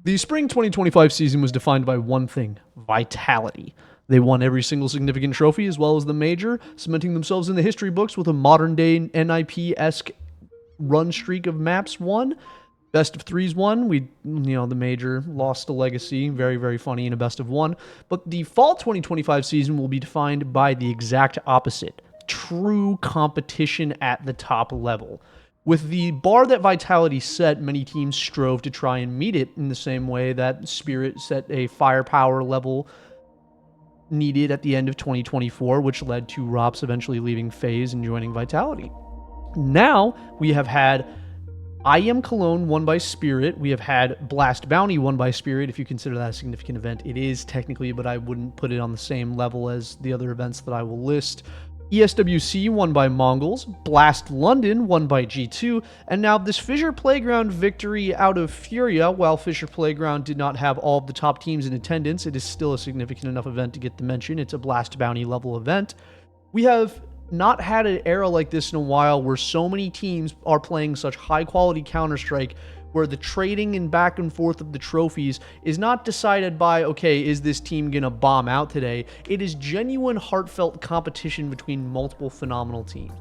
The spring 2025 season was defined by one thing: vitality. They won every single significant trophy as well as the major, cementing themselves in the history books with a modern day NIP-esque run streak of maps won. Best of threes won. The major lost to Legacy. Very, very funny in a best of one. But the fall 2025 season will be defined by the exact opposite: true competition at the top level. With the bar that Vitality set, many teams strove to try and meet it in the same way that Spirit set a firepower level needed at the end of 2024, which led to Rops eventually leaving FaZe and joining Vitality. Now we have had I Am Cologne won by Spirit. We have had Blast Bounty won by Spirit. If you consider that a significant event, it is technically, but I wouldn't put it on the same level as the other events that I will list. ESWC won by Mongols, Blast London won by G2, and now this Fissure Playground victory out of Furia. While Fissure Playground did not have all of the top teams in attendance, it is still a significant enough event to get the mention. It's a Blast Bounty level event. We have not had an era like this in a while where so many teams are playing such high quality Counter-Strike, where the trading and back and forth of the trophies is not decided by, okay, is this team gonna bomb out today? It is genuine, heartfelt competition between multiple phenomenal teams.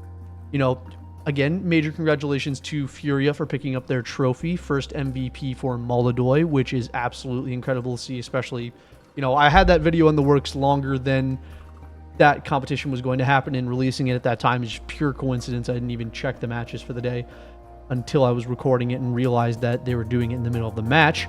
Again, major congratulations to Furia for picking up their trophy, first MVP for Molodoy, which is absolutely incredible to see, especially, I had that video in the works longer than that competition was going to happen, and releasing it at that time is just pure coincidence. I didn't even check the matches for the day until I was recording it and realized that they were doing it in the middle of the match.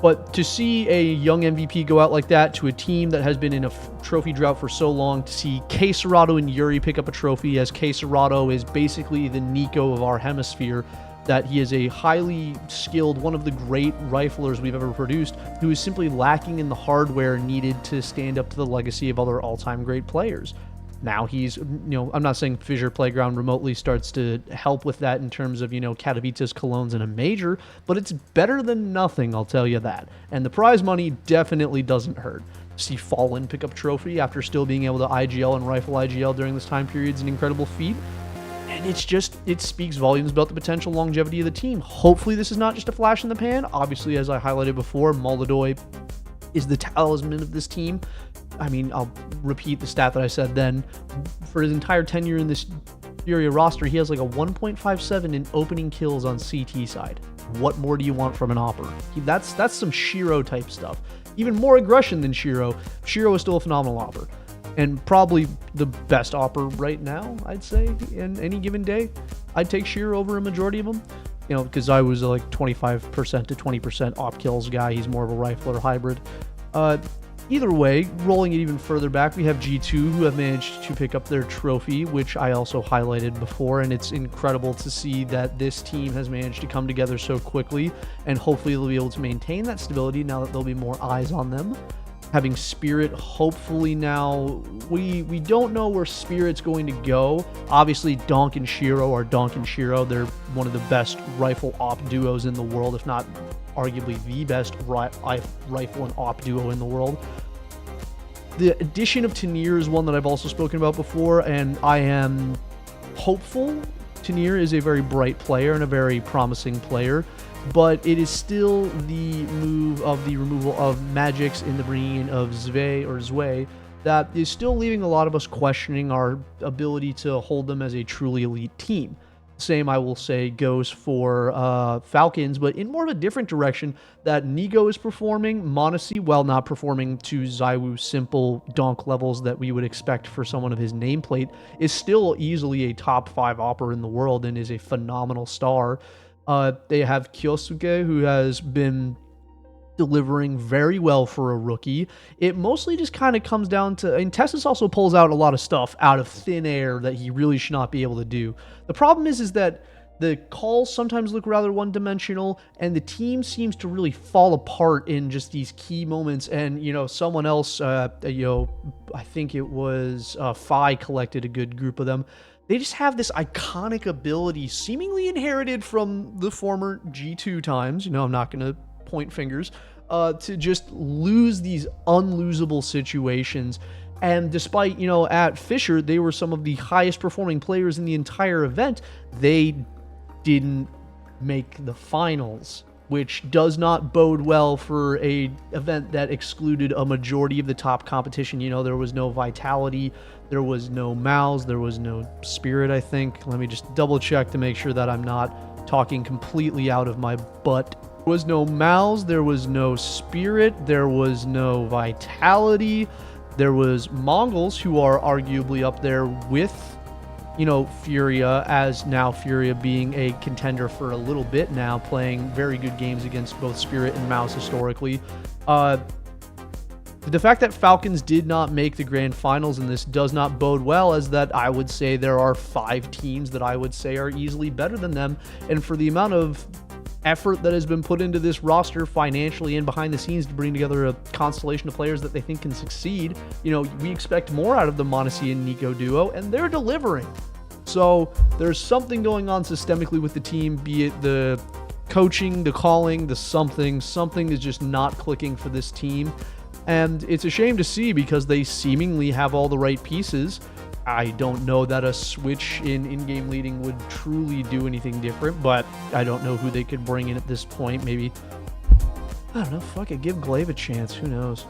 But to see a young MVP go out like that to a team that has been in a trophy drought for so long, to see Kscerato and Yuri pick up a trophy, as Kscerato is basically the Nico of our hemisphere, that he is a highly skilled, one of the great riflers we've ever produced, who is simply lacking in the hardware needed to stand up to the legacy of other all-time great players. Now he's, I'm not saying Fissure Playground remotely starts to help with that in terms of, Katowice's Colognes in a major, but it's better than nothing, I'll tell you that. And the prize money definitely doesn't hurt. See Fallen pick up trophy after still being able to IGL and rifle IGL during this time period is an incredible feat. And it speaks volumes about the potential longevity of the team. Hopefully this is not just a flash in the pan. Obviously, as I highlighted before, Molodoy is the talisman of this team. I mean, I'll repeat the stat that I said then. For his entire tenure in this Furia roster, he has like a 1.57 in opening kills on CT side. What more do you want from an Opper? That's some Shiro type stuff. Even more aggression than Shiro. Shiro is still a phenomenal Opper, and probably the best Opper right now, I'd say, in any given day. I'd take Shiro over a majority of them, because I was like 25% to 20% op kills guy. He's more of a rifler hybrid. Either way, rolling it even further back, we have G2, who have managed to pick up their trophy, which I also highlighted before, and it's incredible to see that this team has managed to come together so quickly, and hopefully they'll be able to maintain that stability now that there'll be more eyes on them. Having Spirit, hopefully now, we don't know where Spirit's going to go. Obviously, Donk and Shiro are Donk and Shiro. They're one of the best rifle op duos in the world, if not arguably the best rifle and op duo in the world. The addition of Tanir is one that I've also spoken about before, and I am hopeful. Tanir is a very bright player and a very promising player, but it is still the move of the removal of Magix in the bringing in of Zwei that is still leaving a lot of us questioning our ability to hold them as a truly elite team. Same, I will say, goes for Falcons, but in more of a different direction, that Nigo is performing. m0NESY, while not performing to ZywOo's simple donk levels that we would expect for someone of his nameplate, is still easily a top 5 Opper in the world and is a phenomenal star. They have Kyosuke, who has been delivering very well for a rookie. It mostly just kind of comes down to, and Tessus also pulls out a lot of stuff out of thin air that he really should not be able to do. The problem is that the calls sometimes look rather one-dimensional, and the team seems to really fall apart in just these key moments. And, someone else, I think it was Phi collected a good group of them. They just have this iconic ability, seemingly inherited from the former G2 times. I'm not going to point fingers, to just lose these unlosable situations. And despite, at Fissure, they were some of the highest performing players in the entire event, they didn't make the finals. which does not bode well for a event that excluded a majority of the top competition. You know, there was no Vitality, there was no Mouse, there was no Spirit, I think. Let me just double check to make sure that I'm not talking completely out of my butt. There was no Mouse, there was no Spirit, there was no Vitality, there was Mongols, who are arguably up there with, you know, Furia, as now Furia being a contender for a little bit now, playing very good games against both Spirit and Mouse historically. The fact that Falcons did not make the grand finals in this does not bode well, as that I would say there are 5 teams that I would say are easily better than them. And for the amount of effort that has been put into this roster financially and behind the scenes to bring together a constellation of players that they think can succeed, you know, we expect more out of the m0NESY and NiKo duo, and they're delivering. So there's something going on systemically with the team, be it the coaching, the calling, the something is just not clicking for this team. And it's a shame to see, because they seemingly have all the right pieces. I don't know that a switch in in-game leading would truly do anything different, but I don't know who they could bring in at this point. Maybe, I don't know, fuck it, give Glaive a chance. Who knows?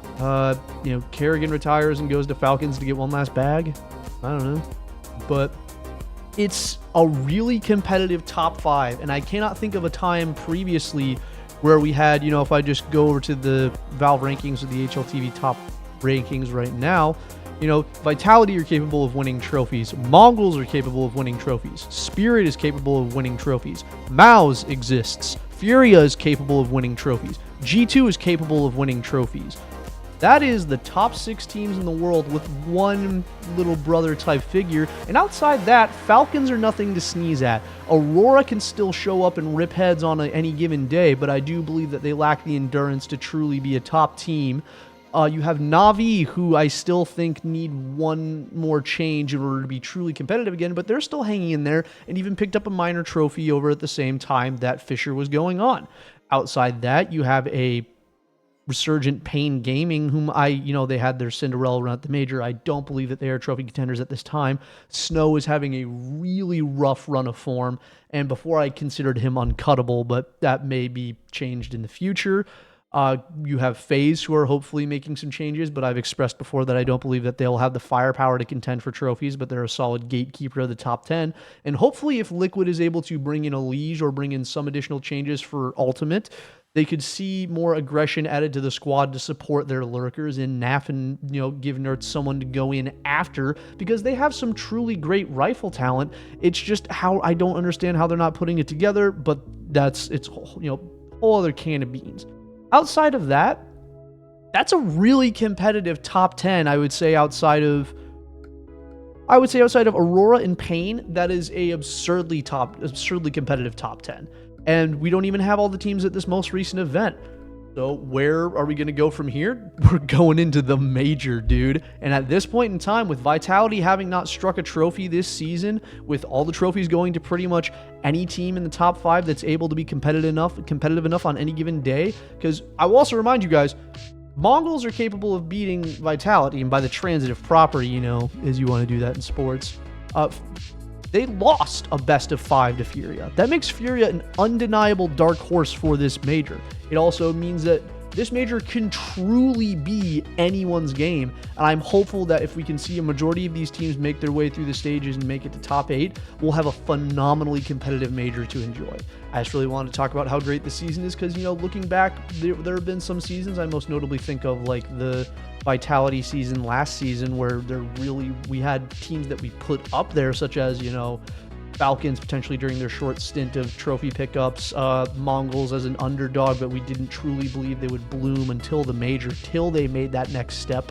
You know, Kerrigan retires and goes to Falcons to get one last bag. I don't know. But it's a really competitive top 5, and I cannot think of a time previously where we had, you know, if I just go over to the Valve rankings or the HLTV top rankings right now, you know, Vitality are capable of winning trophies. Mongols are capable of winning trophies. Spirit is capable of winning trophies. Mouse exists. Furia is capable of winning trophies. G2 is capable of winning trophies. That is the top 6 teams in the world with one little brother type figure. And outside that, Falcons are nothing to sneeze at. Aurora can still show up and rip heads on any given day, but I do believe that they lack the endurance to truly be a top team. You have Na'Vi, who I still think need one more change in order to be truly competitive again, but they're still hanging in there and even picked up a minor trophy over at the same time that Fissure was going on. Outside that, you have a resurgent Pain Gaming, whom they had their Cinderella run at the major. I don't believe that they are trophy contenders at this time. Snow is having a really rough run of form, and before I considered him uncuttable, but that may be changed in the future. You have FaZe, who are hopefully making some changes, but I've expressed before that I don't believe that they'll have the firepower to contend for trophies, but they're a solid gatekeeper of the top 10. And hopefully if Liquid is able to bring in a Liege or bring in some additional changes for Ultimate, they could see more aggression added to the squad to support their lurkers in NAF, and, you know, give Nerds someone to go in after, because they have some truly great rifle talent. It's just how I don't understand how they're not putting it together, but it's, you know, whole other can of beans. Outside of that, that's a really competitive top 10, I would say, outside of Aurora and Pain. That is a absurdly competitive top 10. And we don't even have all the teams at this most recent event. So where are we going to go from here? We're going into the major, dude. And at this point in time, with Vitality having not struck a trophy this season, with all the trophies going to pretty much any team in the top 5 that's able to be competitive enough on any given day, because I will also remind you guys, Mongols are capable of beating Vitality, and by the transitive property, you know, as you want to do that in sports, they lost a best of 5 to Furia. That makes Furia an undeniable dark horse for this major. It also means that this major can truly be anyone's game, and I'm hopeful that if we can see a majority of these teams make their way through the stages and make it to top 8, we'll have a phenomenally competitive major to enjoy. I just really wanted to talk about how great this season is, because, you know, looking back, there have been some seasons I most notably think of, like the Vitality season last season, where we had teams that we put up there, such as, you know, Falcons potentially during their short stint of trophy pickups, Mongols as an underdog, but we didn't truly believe they would bloom until the major, till they made that next step.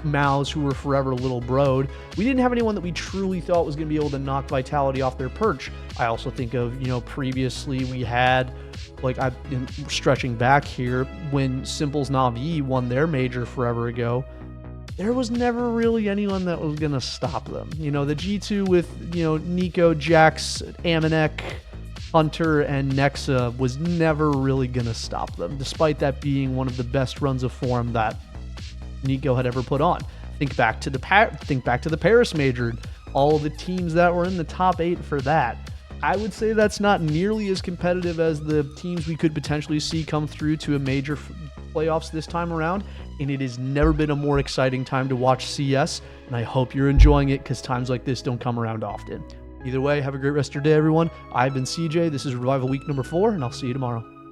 Mouse, who were forever little broed. We didn't have anyone that we truly thought was going to be able to knock Vitality off their perch. I also think of, you know, previously we had, like, I'm stretching back here, when Simple's Na'Vi won their major forever ago, there was never really anyone that was going to stop them. You know, the G2 with, you know, NiKo, Jax, Amanek, Hunter, and Nexa was never really going to stop them, despite that being one of the best runs of form that NiKo had ever put on. Think back to the Paris major, all the teams that were in the top 8 for that. I would say that's not nearly as competitive as the teams we could potentially see come through to a major playoffs this time around, and it has never been a more exciting time to watch CS, and I hope you're enjoying it because times like this don't come around often. Either way, have a great rest of your day, everyone. I've been CJ. This is Revival Week number 4, and I'll see you tomorrow.